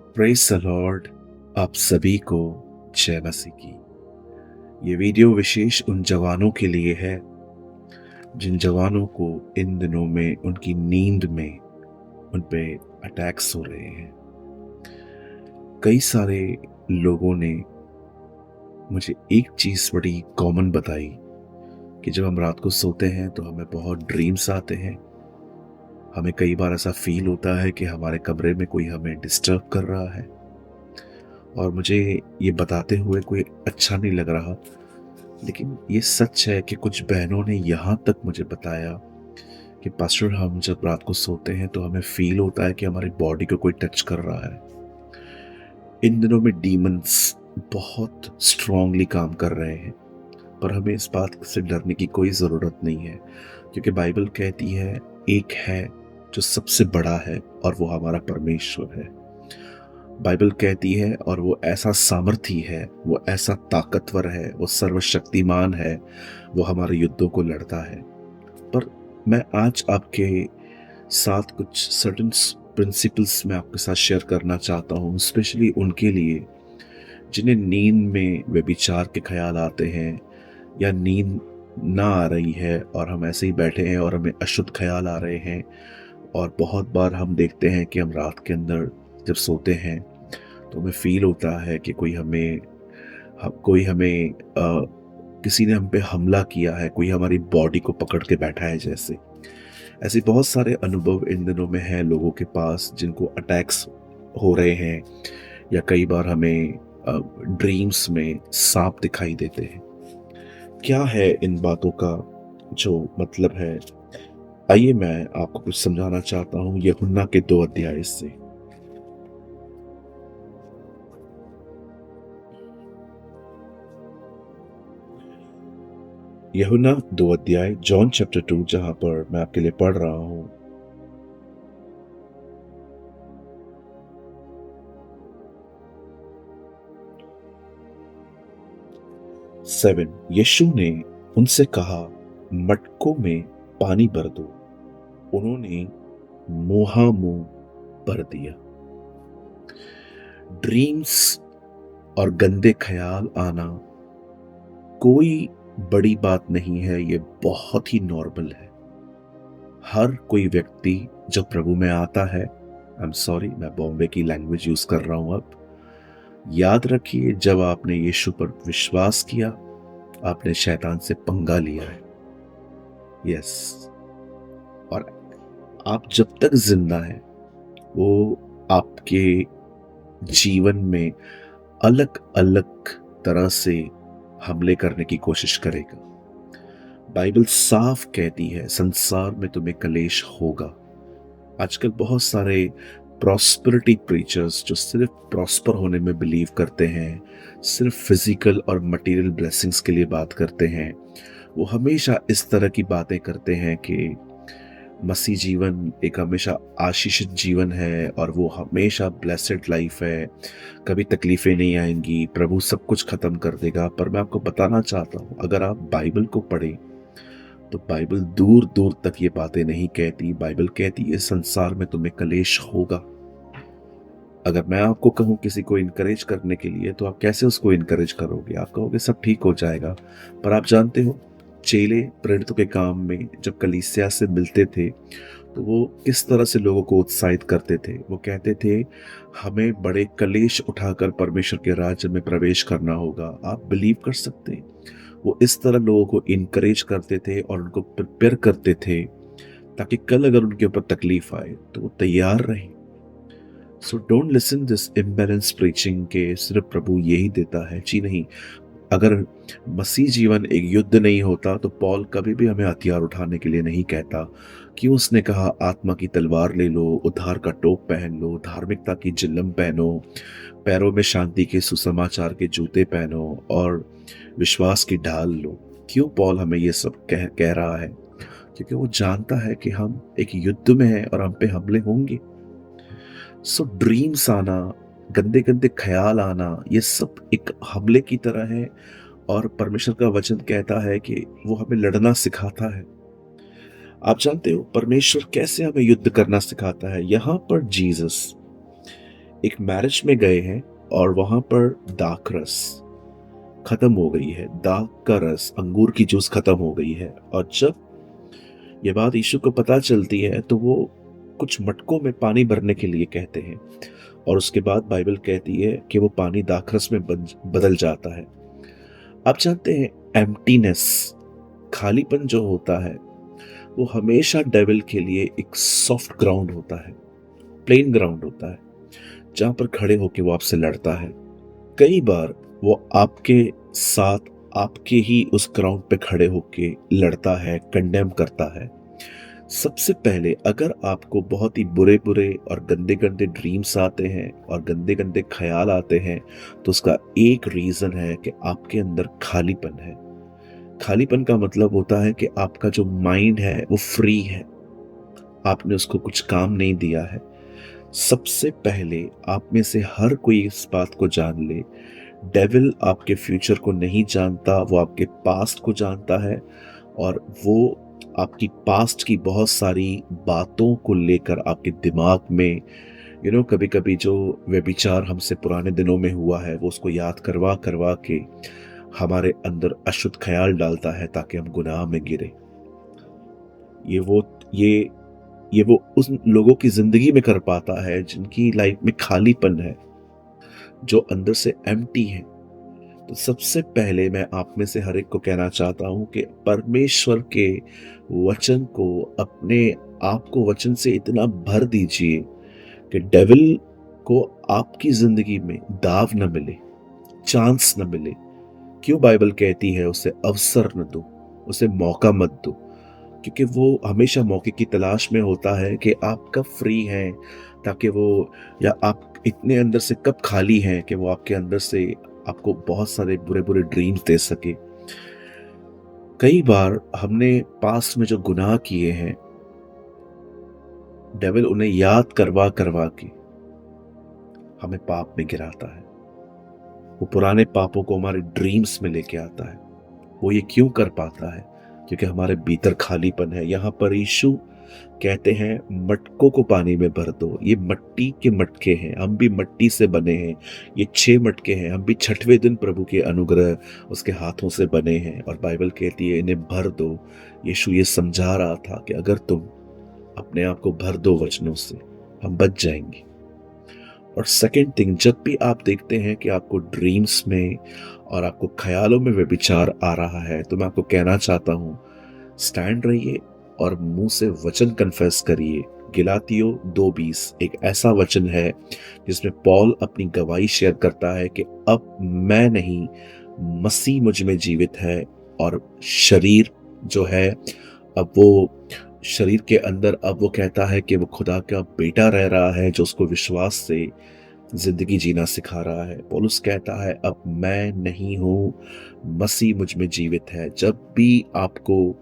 Praise the Lord. आप सभी को जय मसीह की। ये वीडियो विशेष उन जवानों के लिए है जिन जवानों को इन दिनों में उनकी नींद में उन पे अटैक्स हो रहे हैं। कई सारे लोगों ने मुझे एक चीज़ बड़ी कॉमन बताई कि जब हम रात को सोते हैं तो हमें बहुत ड्रीम्स आते हैं। हमें कई बार ऐसा फ़ील होता है कि हमारे कमरे में कोई हमें डिस्टर्ब कर रहा है, और मुझे ये बताते हुए कोई अच्छा नहीं लग रहा। लेकिन ये सच है कि कुछ बहनों ने यहाँ तक मुझे बताया कि पास्टर, हम जब रात को सोते हैं तो हमें फील होता है कि हमारी बॉडी को कोई टच कर रहा है। इन दिनों में डीमंस बहुत स्ट्रांगली काम कर रहे हैं, पर हमें इस बात से डरने की कोई ज़रूरत नहीं है, क्योंकि बाइबल कहती है एक है जो सबसे बड़ा है और वो हमारा परमेश्वर है। बाइबल कहती है, और वो ऐसा सामर्थी है, वो ऐसा ताकतवर है, वो सर्वशक्तिमान है, वो हमारे युद्धों को लड़ता है। पर मैं आज आपके साथ कुछ सर्टेन प्रिंसिपल्स मैं आपके साथ शेयर करना चाहता हूँ, स्पेशली उनके लिए जिन्हें नींद में व्यभिचार के ख्याल आते हैं, या नींद ना आ रही है और हम ऐसे ही बैठे हैं और हमें अशुद्ध ख्याल आ रहे हैं। और बहुत बार हम देखते हैं कि हम रात के अंदर जब सोते हैं तो हमें फील होता है कि कोई हमें किसी ने हम पे हमला किया है, कोई हमारी बॉडी को पकड़ के बैठा है जैसे। ऐसे बहुत सारे अनुभव इन दिनों में हैं लोगों के पास जिनको अटैक्स हो रहे हैं, या कई बार हमें ड्रीम्स में सांप दिखाई देते हैं। क्या है इन बातों का जो मतलब है? आइए मैं आपको कुछ समझाना चाहता हूँ यूहन्ना के 2 अध्याय से। यूहन्ना 2 अध्याय, जॉन चैप्टर 2, जहां पर मैं आपके लिए पढ़ रहा हूं। सेवन। यीशु ने उनसे कहा, मटकों में पानी भर दो। उन्होंने मुंहामुंह भर दिया। ड्रीम्स और गंदे ख्याल आना कोई बड़ी बात नहीं है, ये बहुत ही नॉर्मल है। हर कोई व्यक्ति जब प्रभु में आता है, आई एम सॉरी मैं बॉम्बे की लैंग्वेज यूज कर रहा हूं अब, याद रखिए जब आपने यीशु पर विश्वास किया, आपने शैतान से पंगा लिया है। यस। और आप जब तक जिंदा हैं, वो आपके जीवन में अलग अलग तरह से हमले करने की कोशिश करेगा। बाइबल साफ कहती है संसार में तुम्हें कलेश होगा। आजकल बहुत सारे प्रॉस्पेरिटी प्रीचर्स जो सिर्फ प्रॉस्पर होने में बिलीव करते हैं, सिर्फ फिजिकल और मटेरियल ब्लेसिंग्स के लिए बात करते हैं, वो हमेशा इस तरह की बातें करते हैं कि मसीह जीवन एक हमेशा आशीषित जीवन है और वो हमेशा ब्लेसेड लाइफ है, कभी तकलीफें नहीं आएंगी, प्रभु सब कुछ खत्म कर देगा। पर मैं आपको बताना चाहता हूँ, अगर आप बाइबल को पढ़ें तो बाइबल दूर दूर तक ये बातें नहीं कहती। बाइबल कहती है संसार में तुम्हें कलेश होगा। अगर मैं आपको कहूँ किसी को इनकरेज करने के लिए, तो आप कैसे उसको इनकरेज करोगे? आप कहोगे सब ठीक हो जाएगा। पर आप जानते हो, चेले प्रेरितों के काम में जब कलीसिया से मिलते थे तो वो किस तरह से लोगों को उत्साहित करते थे। वो कहते थे हमें बड़े कलेश उठाकर परमेश्वर के राज्य में प्रवेश करना होगा। आप बिलीव कर सकते हैं, वो इस तरह लोगों को इनकरेज करते थे और उनको प्रिपेयर करते थे, ताकि कल अगर उनके ऊपर तकलीफ आए तो वो तैयार रहें। So don't listen this imbalance preaching के सिर्फ प्रभु यही देता है। जी नहीं। अगर मसीह जीवन एक युद्ध नहीं होता तो पॉल कभी भी हमें हथियार उठाने के लिए नहीं कहता। क्यों उसने कहा आत्मा की तलवार ले लो, उद्धार का टोप पहन लो, धार्मिकता की जिल्लम पहनो, पैरों में शांति के सुसमाचार के जूते पहनो और विश्वास की ढाल लो। क्यों पॉल हमें ये सब कह रहा है? क्योंकि वो जानता है कि हम एक युद्ध में हैं और हम पे हमले होंगे। सो ड्रीम्स आना, गंदे गंदे ख्याल आना, ये सब एक हमले की तरह है। और परमेश्वर का वचन कहता है कि वो हमें लड़ना सिखाता है। आप जानते हो परमेश्वर कैसे हमें युद्ध करना सिखाता है? यहाँ पर जीसस एक मैरिज में गए हैं और वहां पर दाखरस खत्म हो गई है, दाख का रस, अंगूर की जूस खत्म हो गई है। और जब ये बात यीशु को पता चलती है तो वो कुछ मटकों में पानी भरने के लिए कहते हैं, और उसके बाद बाइबल कहती है कि वो पानी दाखरस में बदल जाता है। आप जानते हैं, एम्प्टीनेस, खालीपन जो होता है, वो हमेशा डेविल के लिए एक सॉफ्ट ग्राउंड होता है, प्लेन ग्राउंड होता है, जहां पर खड़े होके वो आपसे लड़ता है। कई बार वो आपके साथ आपके ही उस ग्राउंड पे खड़े होके लड़ता है, कंडेम करता है। सबसे पहले अगर आपको बहुत ही बुरे बुरे और गंदे गंदे ड्रीम्स आते हैं और गंदे गंदे ख्याल आते हैं, तो उसका एक रीजन है कि आपके अंदर खालीपन है। खालीपन का मतलब होता है कि आपका जो माइंड है वो फ्री है, आपने उसको कुछ काम नहीं दिया है। सबसे पहले आप में से हर कोई इस बात को जान ले, डेविल आपके फ्यूचर को नहीं जानता, वो आपके पास्ट को जानता है। और वो आपकी पास्ट की बहुत सारी बातों को लेकर आपके दिमाग में कभी कभी जो व्यभिचार हमसे पुराने दिनों में हुआ है, वो उसको याद करवा करवा के हमारे अंदर अशुद्ध ख्याल डालता है ताकि हम गुनाह में गिरे। ये वो ये ये वो उस लोगों की जिंदगी में कर पाता है जिनकी लाइफ में खालीपन है, जो अंदर से एम्प्टी है। तो सबसे पहले मैं आप में से हर एक को कहना चाहता हूं कि परमेश्वर के वचन को, अपने आप को वचन से इतना भर दीजिए कि डेविल को आपकी जिंदगी में दाव न मिले, चांस न मिले। क्यों बाइबल कहती है उसे अवसर न दो, उसे मौका मत दो, क्योंकि वो हमेशा मौके की तलाश में होता है कि आप कब फ्री हैं, ताकि वो, या आप इतने अंदर से कब खाली हैं कि वो आपके अंदर से आपको बहुत सारे बुरे बुरे ड्रीम्स दे सके। कई बार हमने पास्ट में जो गुनाह किए हैं, डेविल उन्हें याद करवा करवा के हमें पाप में गिराता है। वो पुराने पापों को हमारे ड्रीम्स में लेके आता है। वो ये क्यों कर पाता है? क्योंकि हमारे भीतर खालीपन है। यहाँ पर यीशु कहते हैं मटकों को पानी में भर दो। ये मिट्टी के मटके हैं, हम भी मिट्टी से बने हैं। ये 6 मटके हैं, हम भी 6वें दिन प्रभु के अनुग्रह उसके हाथों से बने हैं। और बाइबल कहती है इन्हें भर दो। यीशु ये समझा रहा था कि अगर तुम अपने आप को भर दो वचनों से, हम बच जाएंगे। और सेकेंड थिंग, जब भी आप देखते हैं कि आपको ड्रीम्स में और आपको ख्यालों में व्यभिचार आ रहा है, तो मैं आपको कहना चाहता हूं, स्टैंड रहिए और मुंह से वचन कन्फेस करिए। गलातियों 2:20 एक ऐसा वचन है जिसमें पॉल अपनी गवाही शेयर करता है कि अब मैं नहीं, मसीह मुझ में जीवित है। और शरीर जो है, अब वो शरीर के अंदर, अब वो कहता है कि वो खुदा का बेटा रह रहा है जो उसको विश्वास से जिंदगी जीना सिखा रहा है। पौलुस कहता है अब मैं नहीं हूं, मसीह मुझ में जीवित है। जब भी आपको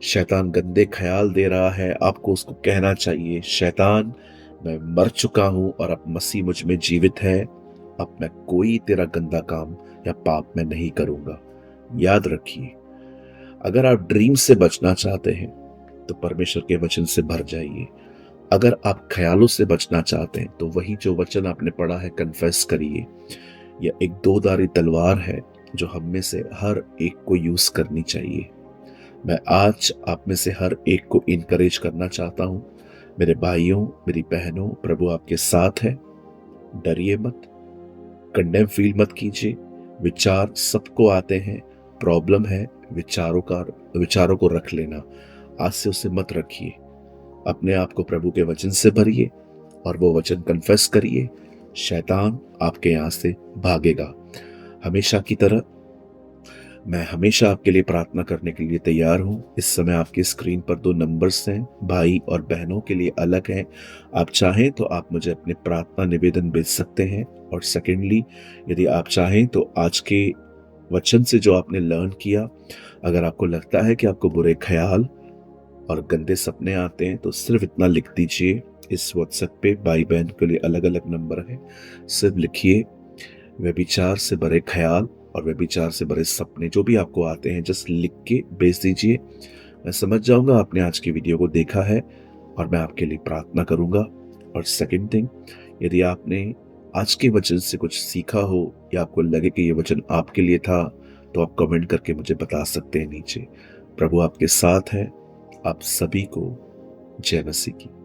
शैतान गंदे ख्याल दे रहा है, आपको उसको कहना चाहिए, शैतान मैं मर चुका हूं और अब मसीह मुझ में जीवित है। अब मैं कोई तेरा गंदा काम या पाप मैं नहीं करूंगा। याद रखिए, अगर आप ड्रीम से बचना चाहते हैं तो परमेश्वर के वचन से भर जाइए। अगर आप ख्यालों से बचना चाहते हैं तो वही जो वचन आपने पढ़ा है कन्फेस करिए। यह एक 2-धारी तलवार है जो हम में से हर एक को यूज करनी चाहिए। मैं आज आप में से हर एक को इनकरेज करना चाहता हूं, मेरे भाइयों, मेरी बहनों, प्रभु आपके साथ है। डरिए मत, कंडेम फील मत कीजिए। विचार सबको आते हैं, प्रॉब्लम है विचारों को रख लेना। आज से उसे मत रखिए। अपने आप को प्रभु के वचन से भरिए और वो वचन कन्फेस करिए। शैतान आपके यहां से भागेगा। हमेशा की तरह मैं हमेशा आपके लिए प्रार्थना करने के लिए तैयार हूं। इस समय आपकी स्क्रीन पर 2 नंबर्स हैं, भाई और बहनों के लिए अलग हैं। आप चाहें तो आप मुझे अपने प्रार्थना निवेदन भेज सकते हैं। और सेकेंडली, यदि आप चाहें तो आज के वचन से जो आपने लर्न किया, अगर आपको लगता है कि आपको बुरे ख्याल और गंदे सपने आते हैं, तो सिर्फ इतना लिख दीजिए। इस व्हाट्सएप पे भाई बहन के लिए अलग अलग नंबर है, सिर्फ लिखिए व्यभिचार से भरे ख्याल और व्यभिचार से भरे सपने जो भी आपको आते हैं, जस्ट लिख के भेज दीजिए। मैं समझ जाऊंगा आपने आज की वीडियो को देखा है और मैं आपके लिए प्रार्थना करूंगा। और सेकंड थिंग, यदि आपने आज के वचन से कुछ सीखा हो या आपको लगे कि ये वचन आपके लिए था, तो आप कमेंट करके मुझे बता सकते हैं नीचे। प्रभु आपके साथ है। आप सभी को जय मसीह की।